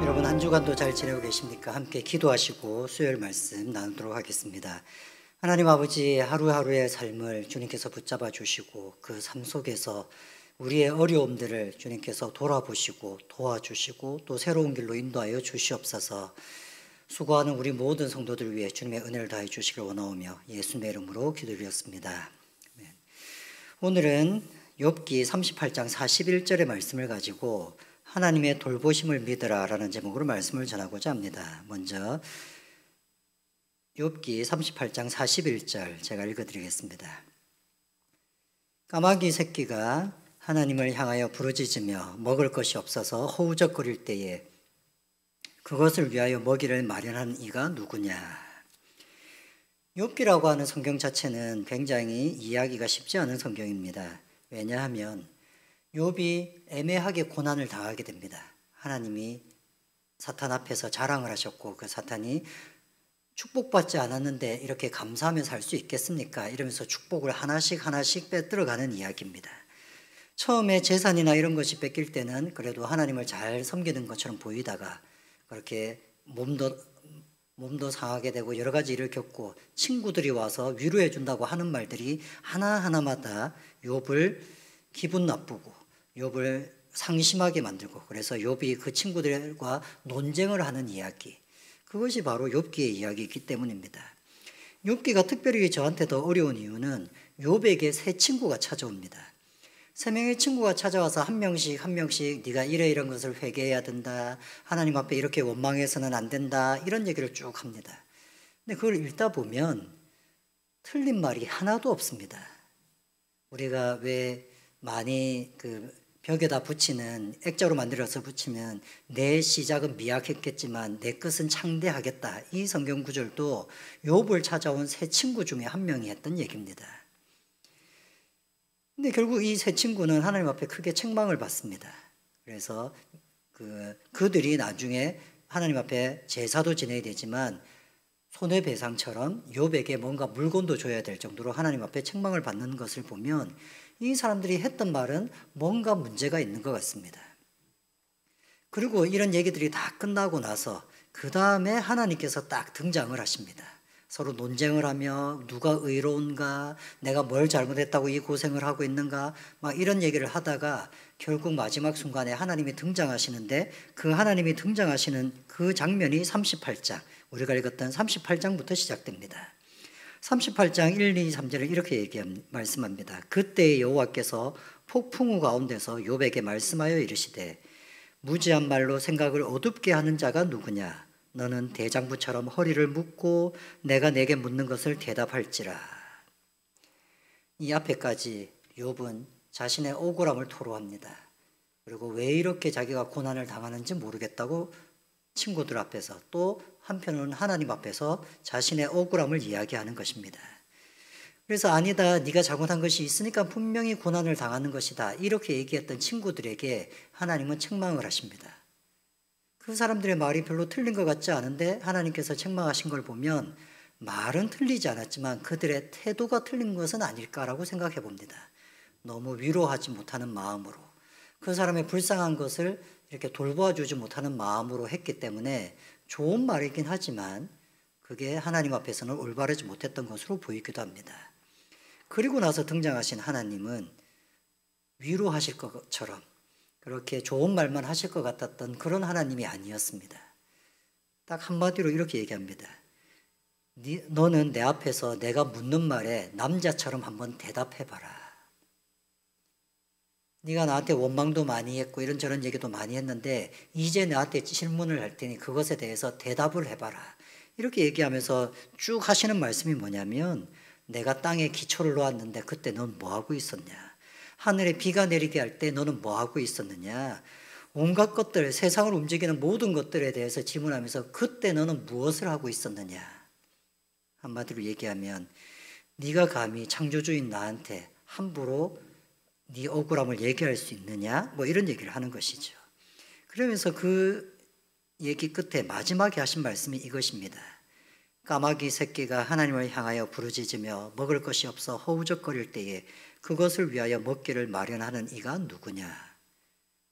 여러분 한 주간도 잘 지내고 계십니까? 함께 기도하시고 수요일 말씀 나누도록 하겠습니다. 하나님 아버지, 하루하루의 삶을 주님께서 붙잡아 주시고 그 삶 속에서 우리의 어려움들을 주님께서 돌아보시고 도와주시고 또 새로운 길로 인도하여 주시옵소서. 수고하는 우리 모든 성도들 위해 주님의 은혜를 다해 주시길 원하오며 예수님의 이름으로 기도드렸습니다. 오늘은 욥기 38장 41절의 말씀을 가지고 하나님의 돌보심을 믿으라 라는 제목으로 말씀을 전하고자 합니다. 먼저 욥기 38장 41절 제가 읽어드리겠습니다. 까마귀 새끼가 하나님을 향하여 부르짖으며 먹을 것이 없어서 허우적거릴 때에 그것을 위하여 먹이를 마련한 이가 누구냐. 욥기라고 하는 성경 자체는 굉장히 이해하기가 쉽지 않은 성경입니다. 왜냐하면 욥이 애매하게 고난을 당하게 됩니다. 하나님이 사탄 앞에서 자랑을 하셨고 그 사탄이 축복받지 않았는데 이렇게 감사하며 살 수 있겠습니까? 이러면서 축복을 하나씩 빼들어가는 이야기입니다. 처음에 재산이나 이런 것이 뺏길 때는 그래도 하나님을 잘 섬기는 것처럼 보이다가 그렇게 몸도 상하게 되고 여러 가지 일을 겪고 친구들이 와서 위로해 준다고 하는 말들이 하나하나마다 욥을 기분 나쁘고 욥을 상심하게 만들고 그래서 욥이 그 친구들과 논쟁을 하는 이야기, 그것이 바로 욥기의 이야기이기 때문입니다. 욥기가 특별히 저한테 더 어려운 이유는 욥에게 세 친구가 찾아옵니다. 세 명의 친구가 찾아와서 한 명씩 네가 이런 것을 회개해야 된다, 하나님 앞에 이렇게 원망해서는 안 된다, 이런 얘기를 쭉 합니다. 근데 그걸 읽다 보면 틀린 말이 하나도 없습니다. 우리가 왜 많이 벽에다 붙이는 액자로 만들어서 붙이면 내 시작은 미약했겠지만 내 끝은 창대하겠다, 이 성경 구절도 욥을 찾아온 세 친구 중에 한 명이 했던 얘기입니다. 근데 결국 이 세 친구는 하나님 앞에 크게 책망을 받습니다. 그래서 그들이 나중에 하나님 앞에 제사도 지내야 되지만 손해배상처럼 욥에게 뭔가 물건도 줘야 될 정도로 하나님 앞에 책망을 받는 것을 보면 이 사람들이 했던 말은 뭔가 문제가 있는 것 같습니다. 그리고 이런 얘기들이 다 끝나고 나서 그 다음에 하나님께서 딱 등장을 하십니다. 서로 논쟁을 하며 누가 의로운가, 내가 뭘 잘못했다고 이 고생을 하고 있는가, 막 이런 얘기를 하다가 결국 마지막 순간에 하나님이 등장하시는데 그 하나님이 등장하시는 그 장면이 38장, 우리가 읽었던 38장부터 시작됩니다. 38장 1, 2, 3절을 이렇게 말씀합니다. 그때 여호와께서 폭풍우 가운데서 욥에게 말씀하여 이르시되 무지한 말로 생각을 어둡게 하는 자가 누구냐. 너는 대장부처럼 허리를 묶고 내가 내게 묻는 것을 대답할지라. 이 앞에까지 욥은 자신의 억울함을 토로합니다. 그리고 왜 이렇게 자기가 고난을 당하는지 모르겠다고 친구들 앞에서 또 한편으로는 하나님 앞에서 자신의 억울함을 이야기하는 것입니다. 그래서 아니다, 네가 잘못한 것이 있으니까 분명히 고난을 당하는 것이다, 이렇게 얘기했던 친구들에게 하나님은 책망을 하십니다. 그 사람들의 말이 별로 틀린 것 같지 않은데 하나님께서 책망하신 걸 보면 말은 틀리지 않았지만 그들의 태도가 틀린 것은 아닐까라고 생각해 봅니다. 너무 위로하지 못하는 마음으로, 그 사람의 불쌍한 것을 이렇게 돌보아주지 못하는 마음으로 했기 때문에 좋은 말이긴 하지만 그게 하나님 앞에서는 올바르지 못했던 것으로 보이기도 합니다. 그리고 나서 등장하신 하나님은 위로하실 것처럼 그렇게 좋은 말만 하실 것 같았던 그런 하나님이 아니었습니다. 딱 한마디로 이렇게 얘기합니다. 너는 내 앞에서 내가 묻는 말에 남자처럼 한번 대답해봐라. 네가 나한테 원망도 많이 했고 이런저런 얘기도 많이 했는데 이제 나한테 질문을 할 테니 그것에 대해서 대답을 해봐라. 이렇게 얘기하면서 쭉 하시는 말씀이 뭐냐면 내가 땅에 기초를 놓았는데 그때 넌 뭐하고 있었냐. 하늘에 비가 내리게 할 때 너는 뭐하고 있었느냐. 온갖 것들, 세상을 움직이는 모든 것들에 대해서 질문하면서 그때 너는 무엇을 하고 있었느냐. 한마디로 얘기하면 네가 감히 창조주인 나한테 함부로 네 억울함을 얘기할 수 있느냐, 뭐 이런 얘기를 하는 것이죠. 그러면서 그 얘기 끝에 마지막에 하신 말씀이 이것입니다. 까마귀 새끼가 하나님을 향하여 부르짖으며 먹을 것이 없어 허우적거릴 때에 그것을 위하여 먹기를 마련하는 이가 누구냐.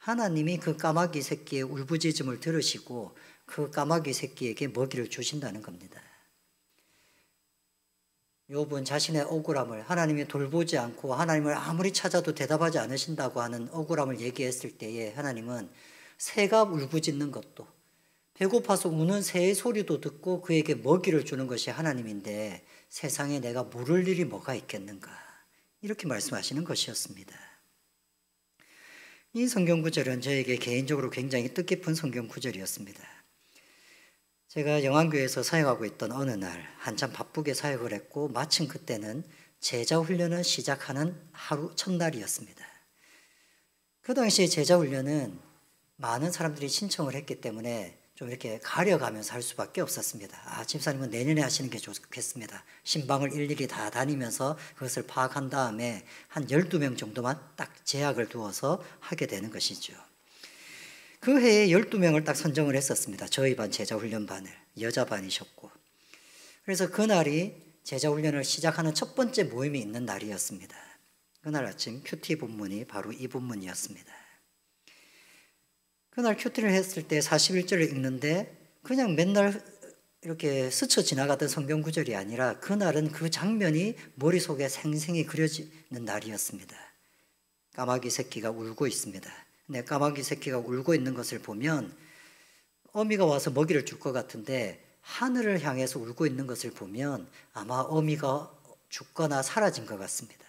하나님이 그 까마귀 새끼의 울부짖음을 들으시고 그 까마귀 새끼에게 먹이를 주신다는 겁니다. 욥은 자신의 억울함을 하나님이 돌보지 않고 하나님을 아무리 찾아도 대답하지 않으신다고 하는 억울함을 얘기했을 때에 하나님은 새가 울부짖는 것도 배고파서 우는 새의 소리도 듣고 그에게 먹이를 주는 것이 하나님인데 세상에 내가 모를 일이 뭐가 있겠는가 이렇게 말씀하시는 것이었습니다. 이 성경 구절은 저에게 개인적으로 굉장히 뜻깊은 성경 구절이었습니다. 제가 영안교회에서 사역하고 있던 어느 날 한참 바쁘게 사역을 했고 마침 그때는 제자 훈련을 시작하는 하루 첫날이었습니다. 그 당시에 제자 훈련은 많은 사람들이 신청을 했기 때문에 좀 이렇게 가려가면서 할 수밖에 없었습니다. 집사님은 내년에 하시는 게 좋겠습니다. 신방을 일일이 다 다니면서 그것을 파악한 다음에 한 12명 정도만 딱 제약을 두어서 하게 되는 것이죠. 그 해에 12명을 딱 선정을 했었습니다. 저희 반 제자훈련반을. 여자반이셨고. 그래서 그날이 제자훈련을 시작하는 첫 번째 모임이 있는 날이었습니다. 그날 아침 큐티 본문이 바로 이 본문이었습니다. 그날 큐티를 했을 때 41절을 읽는데 그냥 맨날 이렇게 스쳐 지나가던 성경 구절이 아니라 그날은 그 장면이 머릿속에 생생히 그려지는 날이었습니다. 까마귀 새끼가 울고 있습니다. 근데 까마귀 새끼가 울고 있는 것을 보면 어미가 와서 먹이를 줄 것 같은데 하늘을 향해서 울고 있는 것을 보면 아마 어미가 죽거나 사라진 것 같습니다.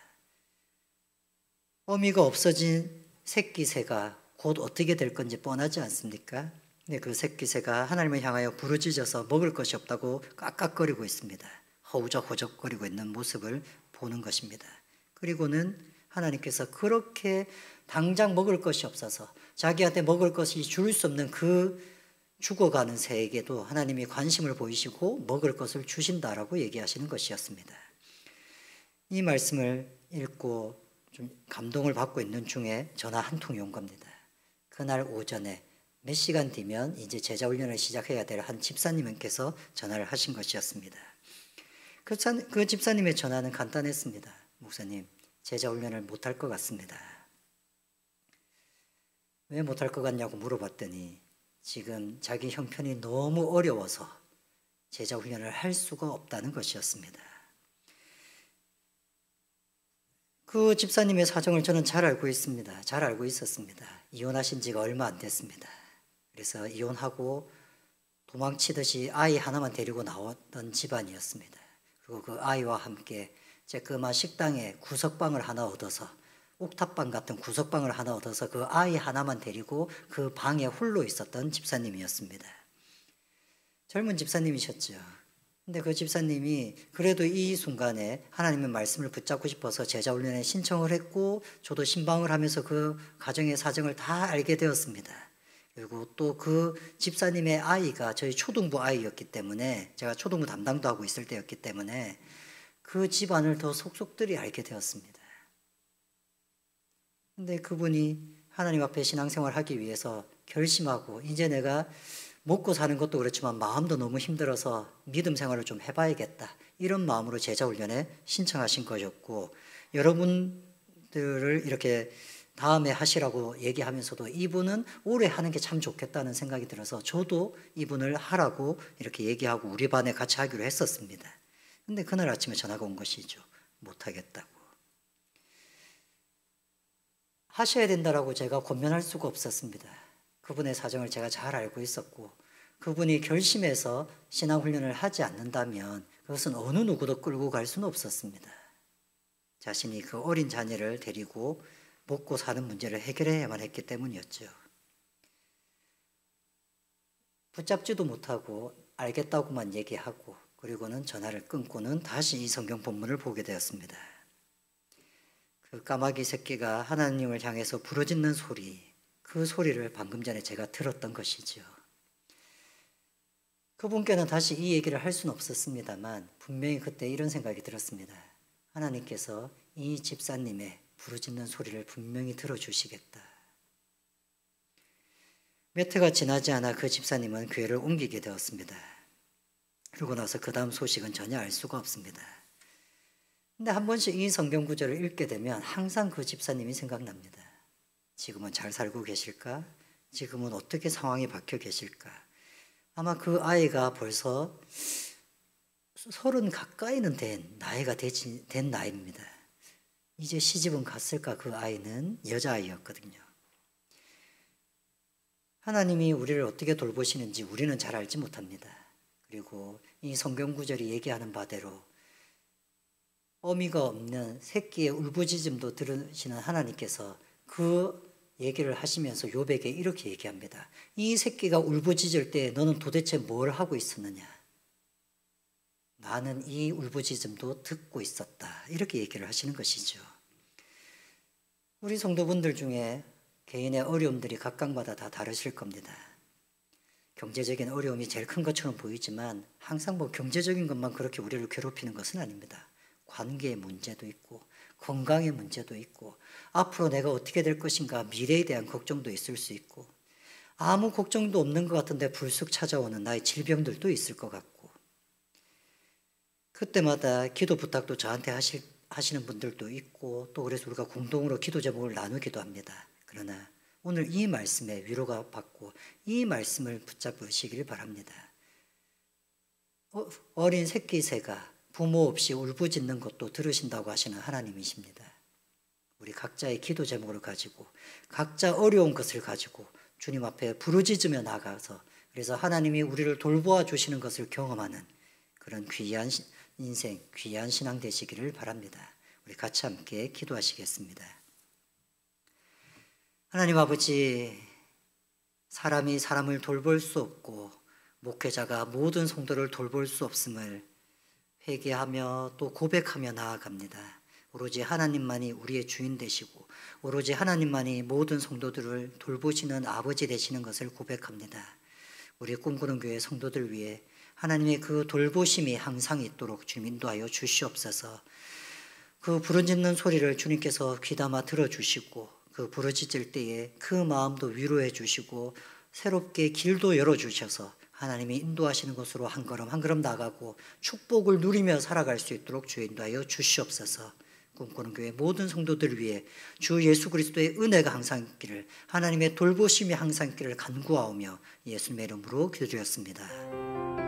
어미가 없어진 새끼 새가 곧 어떻게 될 건지 뻔하지 않습니까? 근데 그 새끼 새가 하나님을 향하여 부르짖어서 먹을 것이 없다고 깍깍거리고 있습니다. 허우적허적거리고 있는 모습을 보는 것입니다. 그리고는 하나님께서 그렇게 당장 먹을 것이 없어서 자기한테 먹을 것이 줄 수 없는 그 죽어가는 새에게도 하나님이 관심을 보이시고 먹을 것을 주신다라고 얘기하시는 것이었습니다. 이 말씀을 읽고 좀 감동을 받고 있는 중에 전화 한 통이 온 겁니다. 그날 오전에 몇 시간 뒤면 이제 제자훈련을 시작해야 될 한 집사님께서 전화를 하신 것이었습니다. 그 집사님의 전화는 간단했습니다. 목사님, 제자훈련을 못할 것 같습니다. 왜 못할 것 같냐고 물어봤더니 지금 자기 형편이 너무 어려워서 제자훈련을 할 수가 없다는 것이었습니다. 그 집사님의 사정을 저는 잘 알고 있습니다. 잘 알고 있었습니다. 이혼하신 지가 얼마 안 됐습니다. 그래서 이혼하고 도망치듯이 아이 하나만 데리고 나왔던 집안이었습니다. 그리고 그 아이와 함께 쬐끄만 식당에 구석방을 하나 얻어서 옥탑방 같은 구석방을 하나 얻어서 그 아이 하나만 데리고 그 방에 홀로 있었던 집사님이었습니다. 젊은 집사님이셨죠. 근데 그 집사님이 그래도 이 순간에 하나님의 말씀을 붙잡고 싶어서 제자훈련에 신청을 했고 저도 신방을 하면서 그 가정의 사정을 다 알게 되었습니다. 그리고 또 그 집사님의 아이가 저희 초등부 아이였기 때문에 제가 초등부 담당도 하고 있을 때였기 때문에 그 집안을 더 속속들이 알게 되었습니다. 근데 그분이 하나님 앞에 신앙생활을 하기 위해서 결심하고 이제 내가 먹고 사는 것도 그렇지만 마음도 너무 힘들어서 믿음 생활을 좀 해봐야겠다. 이런 마음으로 제자훈련에 신청하신 것이었고 여러분들을 이렇게 다음에 하시라고 얘기하면서도 이분은 올해 하는 게 참 좋겠다는 생각이 들어서 저도 이분을 하라고 이렇게 얘기하고 우리 반에 같이 하기로 했었습니다. 근데 그날 아침에 전화가 온 것이죠. 못하겠다고. 하셔야 된다라고 제가 권면할 수가 없었습니다. 그분의 사정을 제가 잘 알고 있었고 그분이 결심해서 신앙훈련을 하지 않는다면 그것은 어느 누구도 끌고 갈 수는 없었습니다. 자신이 그 어린 자녀를 데리고 먹고 사는 문제를 해결해야만 했기 때문이었죠. 붙잡지도 못하고 알겠다고만 얘기하고 그리고는 전화를 끊고는 다시 이 성경 본문을 보게 되었습니다. 그 까마귀 새끼가 하나님을 향해서 부르짖는 소리, 그 소리를 방금 전에 제가 들었던 것이죠. 그분께는 다시 이 얘기를 할 수는 없었습니다만 분명히 그때 이런 생각이 들었습니다. 하나님께서 이 집사님의 부르짖는 소리를 분명히 들어주시겠다. 몇 해가 지나지 않아 그 집사님은 교회를 옮기게 되었습니다. 그러고 나서 그 다음 소식은 전혀 알 수가 없습니다. 근데 한 번씩 이 성경 구절을 읽게 되면 항상 그 집사님이 생각납니다. 지금은 잘 살고 계실까? 지금은 어떻게 상황이 바뀌어 계실까? 아마 그 아이가 벌써 30 가까이는 된 나이가 된 나이입니다. 이제 시집은 갔을까? 그 아이는 여자아이였거든요. 하나님이 우리를 어떻게 돌보시는지 우리는 잘 알지 못합니다. 그리고 이 성경 구절이 얘기하는 바대로 어미가 없는 새끼의 울부짖음도 들으시는 하나님께서 그 얘기를 하시면서 욥에게 이렇게 얘기합니다. 이 새끼가 울부짖을 때 너는 도대체 뭘 하고 있었느냐? 나는 이 울부짖음도 듣고 있었다. 이렇게 얘기를 하시는 것이죠. 우리 성도분들 중에 개인의 어려움들이 각각마다 다 다르실 겁니다. 경제적인 어려움이 제일 큰 것처럼 보이지만 항상 경제적인 것만 그렇게 우리를 괴롭히는 것은 아닙니다. 관계의 문제도 있고 건강의 문제도 있고 앞으로 내가 어떻게 될 것인가 미래에 대한 걱정도 있을 수 있고 아무 걱정도 없는 것 같은데 불쑥 찾아오는 나의 질병들도 있을 것 같고 그때마다 기도 부탁도 저한테 하시는 분들도 있고 또 그래서 우리가 공동으로 기도 제목을 나누기도 합니다. 그러나 오늘 이 말씀에 위로가 받고 이 말씀을 붙잡으시길 바랍니다. 어린 새끼 새가 부모 없이 울부짖는 것도 들으신다고 하시는 하나님이십니다. 우리 각자의 기도 제목을 가지고 각자 어려운 것을 가지고 주님 앞에 부르짖으며 나가서 그래서 하나님이 우리를 돌보아 주시는 것을 경험하는 그런 귀한 인생, 귀한 신앙 되시기를 바랍니다. 우리 같이 함께 기도하시겠습니다. 하나님 아버지, 사람이 사람을 돌볼 수 없고 목회자가 모든 성도를 돌볼 수 없음을 회개하며 또 고백하며 나아갑니다. 오로지 하나님만이 우리의 주인 되시고 오로지 하나님만이 모든 성도들을 돌보시는 아버지 되시는 것을 고백합니다. 우리 꿈꾸는 교회 성도들 위해 하나님의 그 돌보심이 항상 있도록 주님 인도하여 주시옵소서. 그 부르짖는 소리를 주님께서 귀담아 들어주시고 그 부르짖을 때에 그 마음도 위로해 주시고 새롭게 길도 열어주셔서 하나님이 인도하시는 것으로 한 걸음 한 걸음 나가고 축복을 누리며 살아갈 수 있도록 주 인도하여 주시옵소서. 꿈꾸는 교회 모든 성도들을 위해 주 예수 그리스도의 은혜가 항상 있기를 하나님의 돌보심이 항상 있기를 간구하오며 예수님의 이름으로 기도드렸습니다.